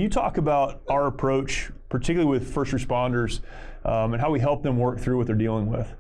You talk about our approach, particularly with first responders, and how we help them work through what they're dealing with.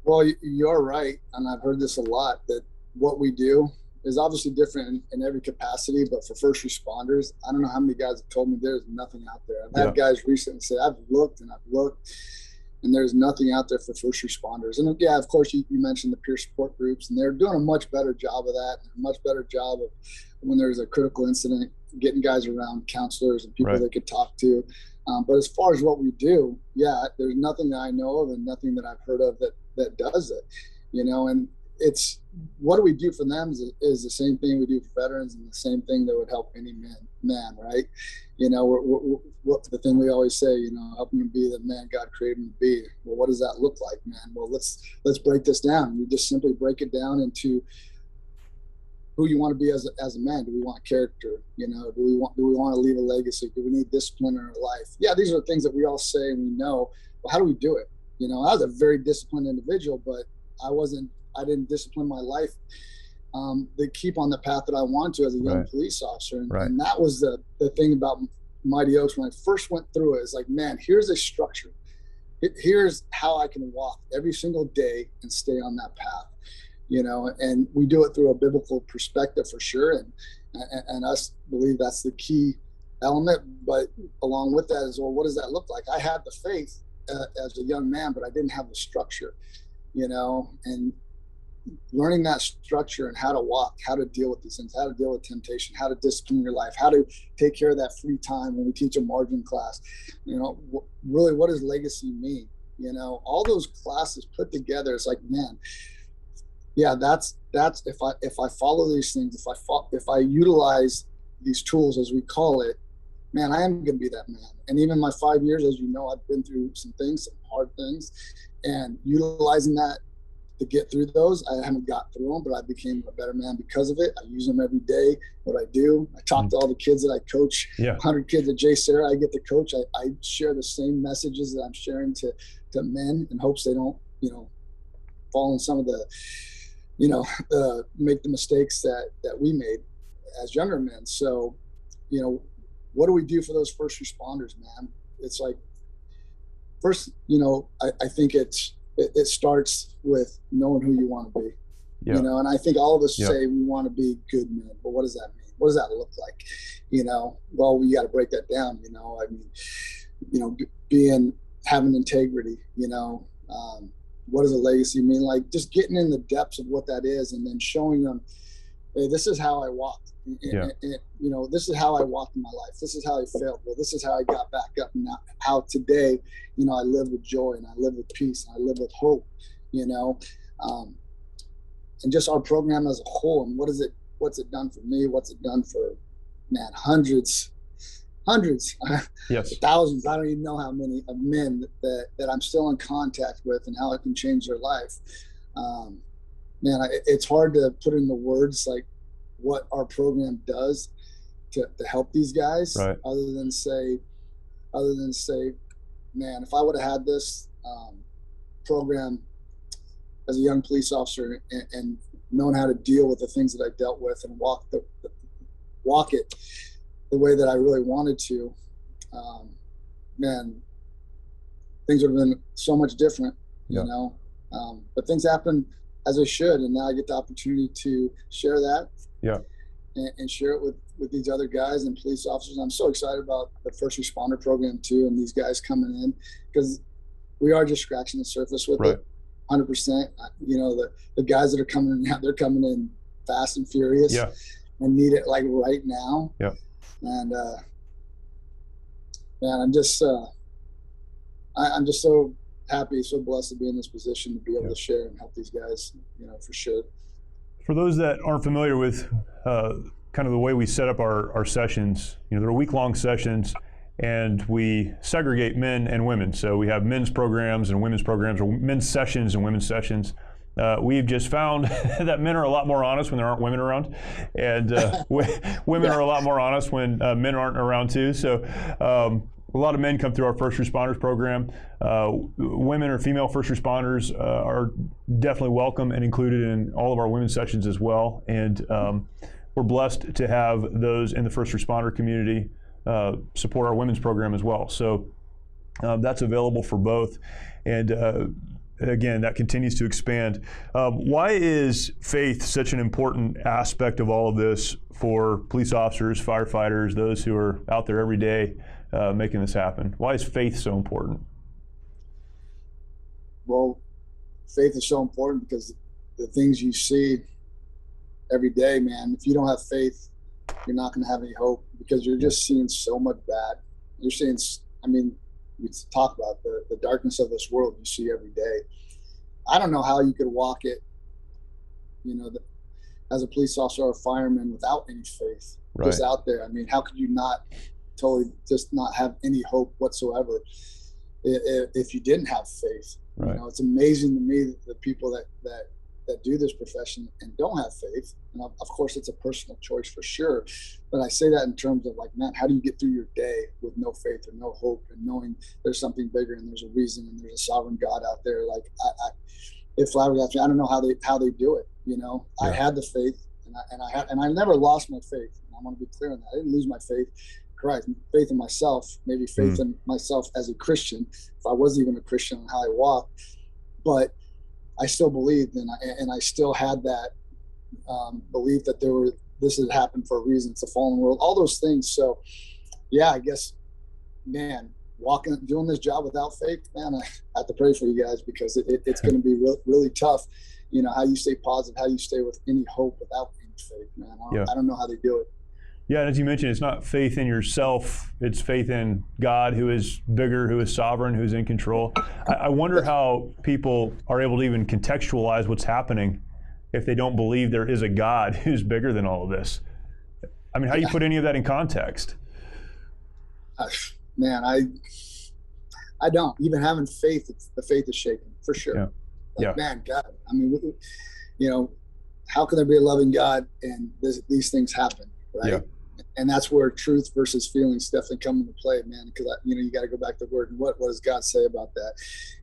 Well, you're right, and I've heard this a lot, that what we do is obviously different in every capacity, but for first responders, I don't know how many guys have told me there's nothing out there. I've had guys recently say, I've looked, and there's nothing out there for first responders. And yeah, of course, you mentioned the peer support groups, and they're doing a much better job of that, a much better job of when there's a critical incident, getting guys around counselors and people they could talk to. But as far as what we do, there's nothing that I know of and nothing that I've heard of that does it, and it's, what do we do for them is the same thing we do for veterans, and the same thing that would help any man, right? What the thing we always say, helping them be the man God created them to be. Well, what does that look like, man? Well, let's break this down. We just simply break it down into who you want to be as a man. Do we want character? Do we want to leave a legacy? Do we need discipline in our life? Yeah, these are the things that we all say and we know. Well, how do we do it? I was a very disciplined individual, but I didn't discipline my life to keep on the path that I wanted to as a young police officer. And that was the thing about Mighty Oaks when I first went through it. It's like, man, here's a structure. Here's how I can walk every single day and stay on that path, and we do it through a biblical perspective for sure. And us believe that's the key element. But along with that is, well, what does that look like? I had the faith as a young man, but I didn't have the structure, and learning that structure and how to walk, how to deal with these things, how to deal with temptation, how to discipline your life, how to take care of that free time when we teach a margin class, really, what does legacy mean? All those classes put together, it's like, man, that's if I follow these things, if I utilize these tools, as we call it, man, I am going to be that man. And even my 5 years, as you know, I've been through some hard things, and utilizing that to get through those, I haven't got through them, but I became a better man because of it. I use them every day. What I do, I talk to all the kids that I coach, 100 kids at J. Sarah I get to coach. I share the same messages that I'm sharing to men in hopes they don't, fall in some of the, make the mistakes that we made as younger men. So, what do we do for those first responders, man? It's like, first, I think it starts with knowing who you want to be, and I think all of us say we want to be good men, but what does that mean? What does that look like? Well, we got to break that down, having integrity, what does a legacy mean? Like, just getting in the depths of what that is, and then showing them, hey, this is how I walked. This is how I walked in my life. This is how I failed. Well, this is how I got back up. And how today, I live with joy, and I live with peace, and I live with hope, and just our program as a whole. And what's it done for me? What's it done for, man, hundreds, thousands. I don't even know how many of men that I'm still in contact with, and how it can change their life. Man, it's hard to put into words like what our program does to help these guys, other than say, man, if I would have had this program as a young police officer and known how to deal with the things that I dealt with and walk it the way that I really wanted to, man, things would have been so much different, but things happen as I should, and now I get the opportunity to share that, and share it with these other guys and police officers. I'm so excited about the first responder program too, and these guys coming in, because we are just scratching the surface with it, 100%. The guys that are coming in, they're coming in fast and furious, and need it like right now. And man, I'm just so happy, so blessed to be in this position to be able to share and help these guys, for sure. For those that aren't familiar with kind of the way we set up our sessions, they're week-long sessions, and we segregate men and women. So we have men's programs and women's programs, or men's sessions and women's sessions. We've just found that men are a lot more honest when there aren't women around, and women are a lot more honest when men aren't around too. So a lot of men come through our first responders program. Women or female first responders are definitely welcome and included in all of our women's sessions as well. And we're blessed to have those in the first responder community support our women's program as well. So that's available for both. And again, that continues to expand. Why is faith such an important aspect of all of this for police officers, firefighters, those who are out there every day making this happen? Why is faith so important? Well, faith is so important because the things you see every day, man, if you don't have faith, you're not going to have any hope, because you're just seeing so much bad. You're seeing, I mean, we talk about the darkness of this world you see every day. I don't know how you could walk it, you know, as a police officer or a fireman without any faith. Right. Just out there. I mean, how could you not totally just not have any hope whatsoever if you didn't have faith? Right. You know, it's amazing to me the people that do this profession and don't have faith. And of course, it's a personal choice for sure. But I say that in terms of like, man, how do you get through your day with no faith or no hope, and knowing there's something bigger and there's a reason and there's a sovereign God out there? Like, it flabbergasted me. I don't know how they do it. You know, yeah. I had the faith, and I never lost my faith. And I want to be clear on that. I didn't lose my faith. Correct. Faith in myself, maybe faith in myself as a Christian, if I wasn't even a Christian, on how I walked. But I still believed, and I still had that belief that this had happened for a reason. It's a fallen world, all those things. So, yeah, I guess, man, doing this job without faith, man, I have to pray for you guys, because it's going to be really tough. You know, how you stay positive, how you stay with any hope without any faith, man. I don't know how they do it. Yeah, and as you mentioned, it's not faith in yourself, it's faith in God, who is bigger, who is sovereign, who's in control. I wonder how people are able to even contextualize what's happening if they don't believe there is a God who's bigger than all of this. I mean, how do you put any of that in context? Man, I don't. Even having faith, the faith is shaken, for sure. Yeah. Like, man, God, I mean, you know, how can there be a loving God and these things happen, right? Yeah. And that's where truth versus feelings definitely come into play, man. Because you got to go back to the word. And what does God say about that?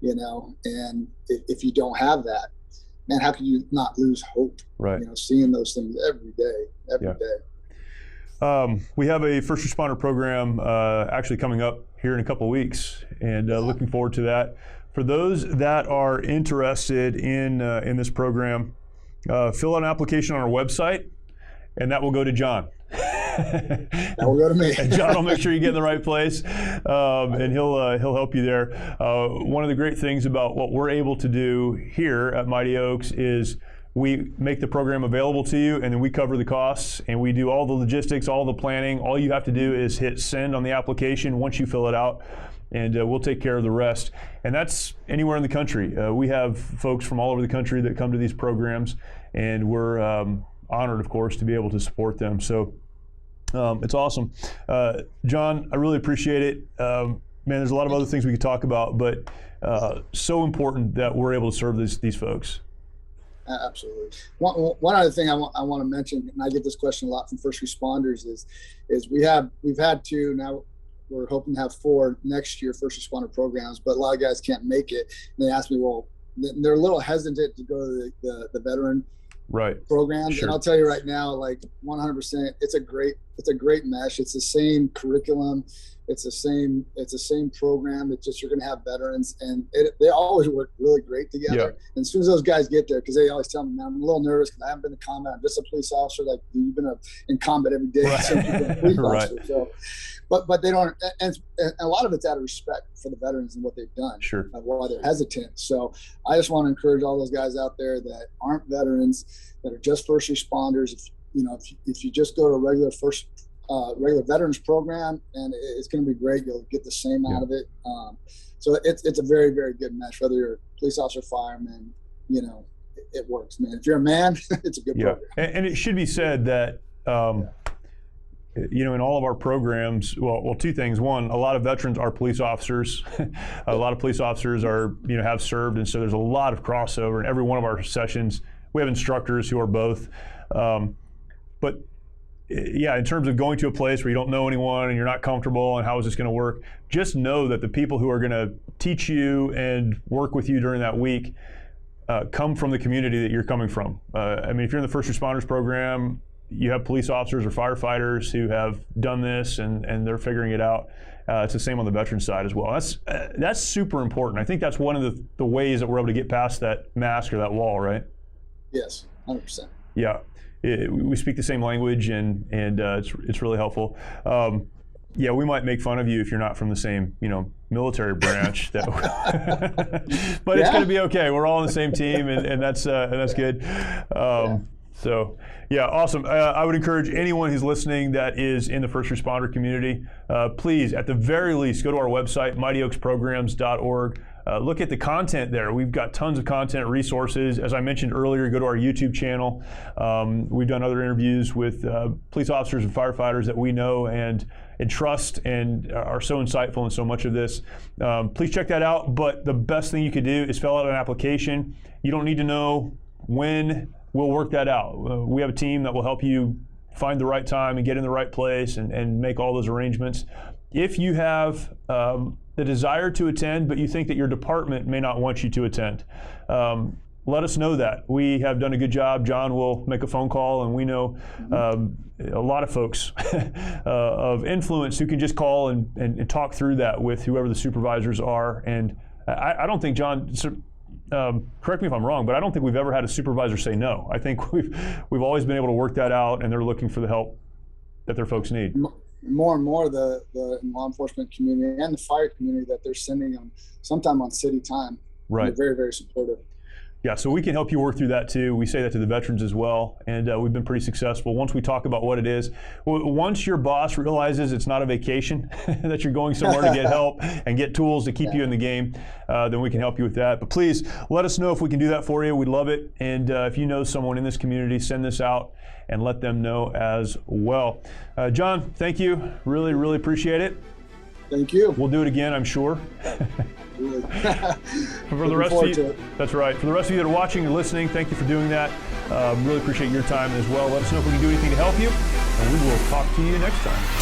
You know, and if you don't have that, man, how can you not lose hope? Right. You know, seeing those things every day. We have a first responder program actually coming up here in a couple of weeks, and looking forward to that. For those that are interested in this program, fill out an application on our website, and that will go to John. That will go to me. And John will make sure you get in the right place, and he'll help you there. One of the great things about what we're able to do here at Mighty Oaks is we make the program available to you, and then we cover the costs, and we do all the logistics, all the planning. All you have to do is hit send on the application once you fill it out, and we'll take care of the rest. And that's anywhere in the country. We have folks from all over the country that come to these programs, and we're honored, of course, to be able to support them. So it's awesome. John, I really appreciate it. Man, there's a lot of other things we could talk about, but so important that we're able to serve these folks. Absolutely. One other thing I want to mention, and I get this question a lot from first responders, is we've had 2, now we're hoping to have 4 next year first responder programs, but a lot of guys can't make it. And they ask me, well, they're a little hesitant to go to the veteran programs. Sure. And I'll tell you right now, like 100%, it's a great mesh. It's the same curriculum. It's the same program. It's just, you're going to have veterans, and they always work really great together. Yeah. And as soon as those guys get there, because they always tell me, man, I'm a little nervous because I haven't been to combat. I'm just a police officer. Like, you've been in combat every day. Right. Since you've been a police officer. So, but they don't, and a lot of it's out of respect for the veterans and what they've done. Sure. Why they're hesitant. So I just want to encourage all those guys out there that aren't veterans, that are just first responders. If you just go to a regular veterans program, and it's going to be great. You'll get the same out of it. So it's a very, very good mesh. Whether you're a police officer, fireman, it works, man. If you're a man, it's a good program. And it should be said that, in all of our programs, well, 2 things. One, a lot of veterans are police officers. A lot of police officers have served, and so there's a lot of crossover. In every one of our sessions, we have instructors who are both. But in terms of going to a place where you don't know anyone and you're not comfortable and how is this going to work, just know that the people who are going to teach you and work with you during that week come from the community that you're coming from. If you're in the first responders program, you have police officers or firefighters who have done this and they're figuring it out. It's the same on the veteran side as well. That's super important. I think that's one of the ways that we're able to get past that mask or that wall, right? Yes, 100%. Yeah, we speak the same language, and it's really helpful. Yeah, we might make fun of you if you're not from the same, military branch. But it's going to be okay. We're all on the same team, and that's good. So, yeah, awesome. I would encourage anyone who's listening that is in the first responder community, please, at the very least, go to our website, mightyoaksprograms.org. Look at the content there. We've got tons of content, resources. As I mentioned earlier, go to our YouTube channel. We've done other interviews with police officers and firefighters that we know and trust and are so insightful in so much of this. Please check that out. But the best thing you could do is fill out an application. You don't need to know when. We'll work that out. We have a team that will help you find the right time and get in the right place and make all those arrangements. If you have the desire to attend, but you think that your department may not want you to attend, let us know that. We have done a good job. John will make a phone call, and we know a lot of folks of influence who can just call and talk through that with whoever the supervisors are. And I don't think, John, correct me if I'm wrong, but I don't think we've ever had a supervisor say no. I think we've always been able to work that out, and they're looking for the help that their folks need. More and more the law enforcement community and the fire community that they're sending them sometime on city time. Right. They're very, very supportive. Yeah, so we can help you work through that too. We say that to the veterans as well, and we've been pretty successful. Once we talk about what it is, once your boss realizes it's not a vacation, that you're going somewhere to get help and get tools to keep you in the game, then we can help you with that. But please let us know if we can do that for you. We'd love it. And if you know someone in this community, send this out and let them know as well. John, thank you. Really, really appreciate it. Thank you. We'll do it again, I'm sure. For the rest of you, that's right. For the rest of you that are watching or listening, thank you for doing that. Really appreciate your time as well. Let us know if we can do anything to help you, and we will talk to you next time.